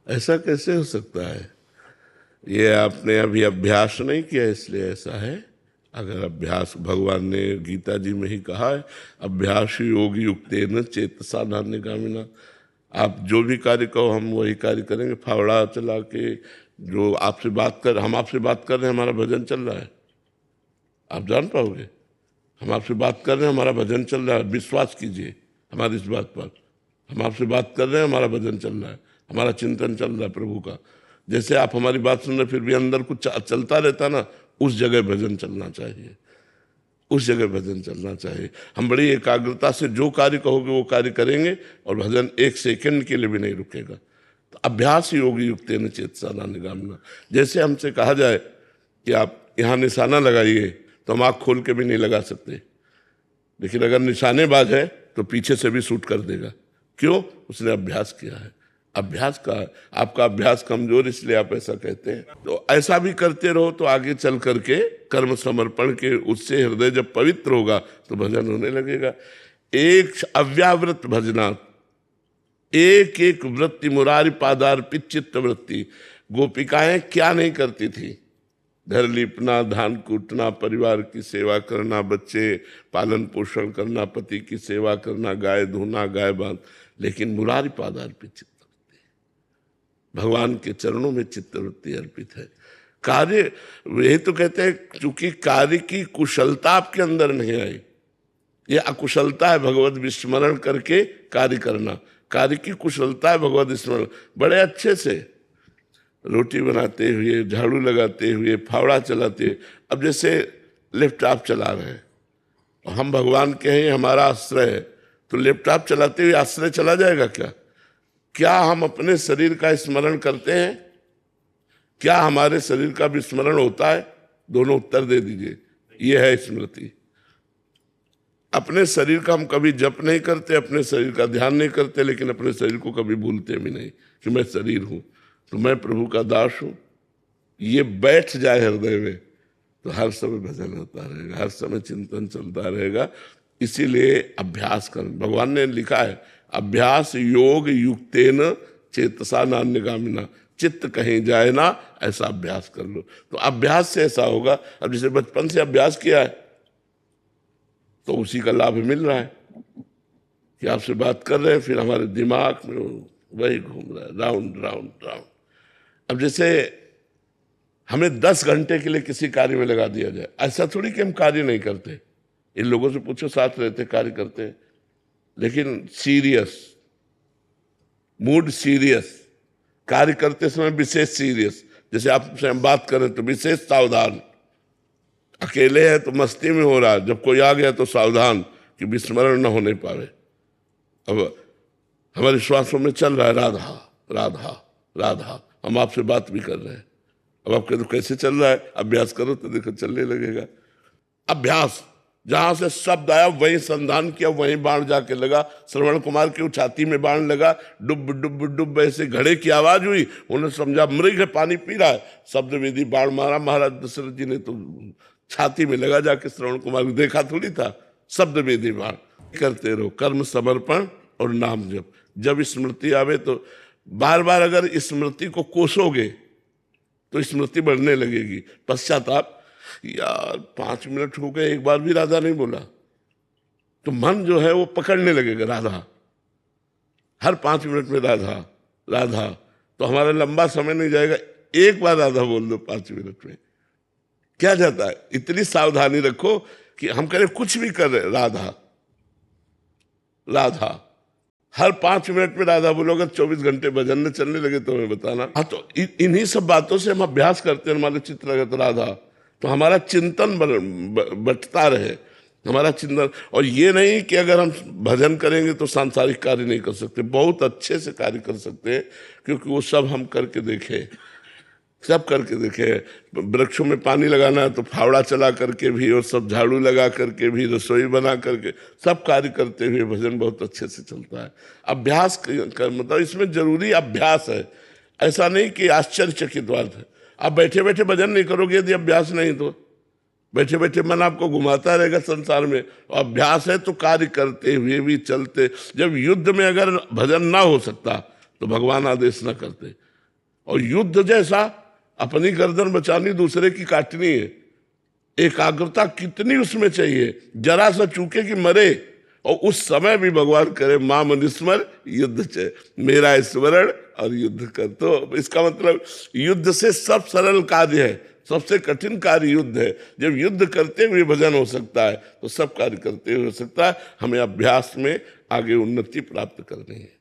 ऐसा कैसे हो सकता है? ये आपने अभी अभ्यास नहीं किया इसलिए ऐसा है। अगर अभ्यास, भगवान ने गीता जी में ही कहा है, अभ्यास योग युक्तेन चेतसा नान्यगामिना। आप जो भी कार्य कहो हम वही कार्य करेंगे। फावड़ा चला के जो आपसे बात कर, हम आपसे बात कर रहे हैं, हमारा भजन चल रहा है, आप जान पाओगे? हम आपसे बात कर रहे हैं, हमारा भजन चल रहा है, विश्वास कीजिए हमारी इस बात पर। हम आपसे बात कर रहे हैं, हमारा भजन चल रहा है, हमारा चिंतन चल रहा है प्रभु का। जैसे आप हमारी बात सुन रहे फिर भी अंदर कुछ चलता रहता ना, उस जगह भजन चलना चाहिए, उस जगह भजन चलना चाहिए। हम बड़ी एकाग्रता से जो कार्य कहोगे वो कार्य करेंगे और भजन एक सेकंड के लिए भी नहीं रुकेगा। तो अभ्यास योग युक्तेन चेतसा नान्यगामिना। जैसे हमसे कहा जाए कि आप यहाँ निशाना लगाइए, तो हम आँख खोल के भी नहीं लगा सकते, लेकिन अगर निशानेबाज है तो पीछे से भी शूट कर देगा। क्यों? उसने अभ्यास किया है। अभ्यास का, आपका अभ्यास कमजोर इसलिए आप ऐसा कहते हैं। तो ऐसा भी करते रहो तो आगे चल करके कर्म समर्पण के उससे हृदय जब पवित्र होगा तो भजन होने लगेगा। एक अव्यावृत भजना, एक एक वृत्ति मुरारी पादार्पित चित्त वृत्ति। गोपिकाएं क्या नहीं करती थी? घर लीपना, धान कूटना, परिवार की सेवा करना, बच्चे पालन पोषण करना, पति की सेवा करना, गाय धोना, गाय बांध, लेकिन मुरारी पादार्पित चित्तवृत्ति, भगवान के चरणों में चित्तवृत्ति अर्पित है। कार्य, यही तो कहते हैं, चूंकि कार्य की कुशलता आपके अंदर नहीं आई, ये अकुशलता है भगवत विस्मरण करके कार्य करना। कार्य की कुशलता है भगवत विस्मरण। बड़े अच्छे से रोटी बनाते हुए, झाड़ू लगाते हुए, फावड़ा चलाते हुए, अब जैसे लैपटॉप चला रहे हैं और हम भगवान के हैं, हमारा आश्रय है, तो लैपटॉप चलाते हुए आश्रय चला जाएगा क्या? क्या हम अपने शरीर का स्मरण करते हैं? क्या हमारे शरीर का विस्मरण होता है? दोनों उत्तर दे दीजिए। ये है स्मृति। अपने शरीर का हम कभी जप नहीं करते, अपने शरीर का ध्यान नहीं करते, लेकिन अपने शरीर को कभी भूलते भी नहीं कि मैं शरीर हूं, तो मैं प्रभु का दास हूं। ये बैठ जाए हृदय में तो हर समय भजन होता रहेगा, हर समय चिंतन चलता रहेगा। इसीलिए अभ्यास कर, भगवान ने लिखा है, अभ्यास योग युक्तेन चेतसा नान्यगामिना। चित्त कहीं जाए ना, ऐसा अभ्यास कर लो। तो अभ्यास से ऐसा होगा। अब जैसे बचपन से अभ्यास किया है तो उसी का लाभ मिल रहा है कि आपसे बात कर रहे हैं, फिर हमारे दिमाग में वही घूम रहा है, राउंड राउंड राउंड। अब जैसे हमें 10 घंटे के लिए किसी कार्य में लगा दिया जाए, ऐसा थोड़ी कि हम कार्य नहीं करते। इन लोगों से पूछो, साथ रहते, कार्य करते हैं, लेकिन सीरियस, मूड सीरियस, कार्य करते समय विशेष सीरियस। जैसे आपसे हम बात करें तो विशेष सावधान। अकेले है तो मस्ती में हो रहा है, जब कोई आ गया तो सावधान कि विस्मरण न होने पावे। अब हमारे श्वासों में चल रहा है राधा राधा राधा, हम आपसे बात भी कर रहे हैं। अब आप कहते कैसे चल रहा है? अभ्यास करो तो देखो चलने लगेगा। अभ्यास, जहां से शब्द आया वहीं संधान किया, वहीं बाण जाके लगा। श्रवण कुमार की छाती में बाण लगा, डुब डुब डुब ऐसे घड़े की आवाज हुई, उन्होंने समझा मृग है, पानी पी रहा है। शब्द विधि बाण मारा, महाराज दशरथ जी ने तो छाती में लगा जाके श्रवण कुमार को, देखा थोड़ी था। शब्द विधि बाण करते रहो, कर्म समर्पण और नाम जप। जब स्मृति आवे तो बार बार अगर स्मृति को कोसोगे तो स्मृति बढ़ने लगेगी। पश्चाताप, यार 5 मिनट हो गए, एक बार भी राधा नहीं बोला, तो मन जो है वो पकड़ने लगेगा राधा, हर 5 मिनट में राधा राधा। तो हमारा लंबा समय नहीं जाएगा, एक बार राधा बोल दो 5 मिनट में, क्या जाता है? इतनी सावधानी रखो कि हम करें कुछ भी कर रहे, राधा राधा, हर 5 मिनट में राधा बोलो। अगर 24 घंटे भजन में चलने लगे तो हमें बताना। हाँ, तो इन्हीं सब बातों से हम अभ्यास करते हैं, हमारे चित्त लगे तो राधा, तो हमारा चिंतन बटता रहे, हमारा चिंतन। और ये नहीं कि अगर हम भजन करेंगे तो सांसारिक कार्य नहीं कर सकते, बहुत अच्छे से कार्य कर सकते हैं, क्योंकि वो सब हम करके देखे, सब करके देखे। वृक्षों में पानी लगाना है तो फावड़ा चला करके भी, और सब झाड़ू लगा करके भी, रसोई बना करके, सब कार्य करते हुए भजन बहुत अच्छे से चलता है। अभ्यास कर, मतलब इसमें जरूरी अभ्यास है। ऐसा नहीं कि आश्चर्यचकित बात है, आप बैठे बैठे भजन नहीं करोगे यदि अभ्यास नहीं, तो बैठे बैठे मन आपको घुमाता रहेगा संसार में। अभ्यास है तो कार्य करते हुए भी चलते। जब युद्ध में अगर भजन ना हो सकता तो भगवान आदेश ना करते, और युद्ध जैसा अपनी गर्दन बचानी, दूसरे की काटनी है। एकाग्रता कितनी उसमें चाहिए, जरा सा चूके कि मरे। और उस समय भी भगवान करे माम अनुस्मर युद्ध च, मेरा स्मरण और युद्ध कर। तो इसका मतलब युद्ध से सब सरल कार्य है, सबसे कठिन कार्य युद्ध है। जब युद्ध करते हुए भजन हो सकता है तो सब कार्य करते हुए हो सकता है। हमें अभ्यास में आगे उन्नति प्राप्त करनी है।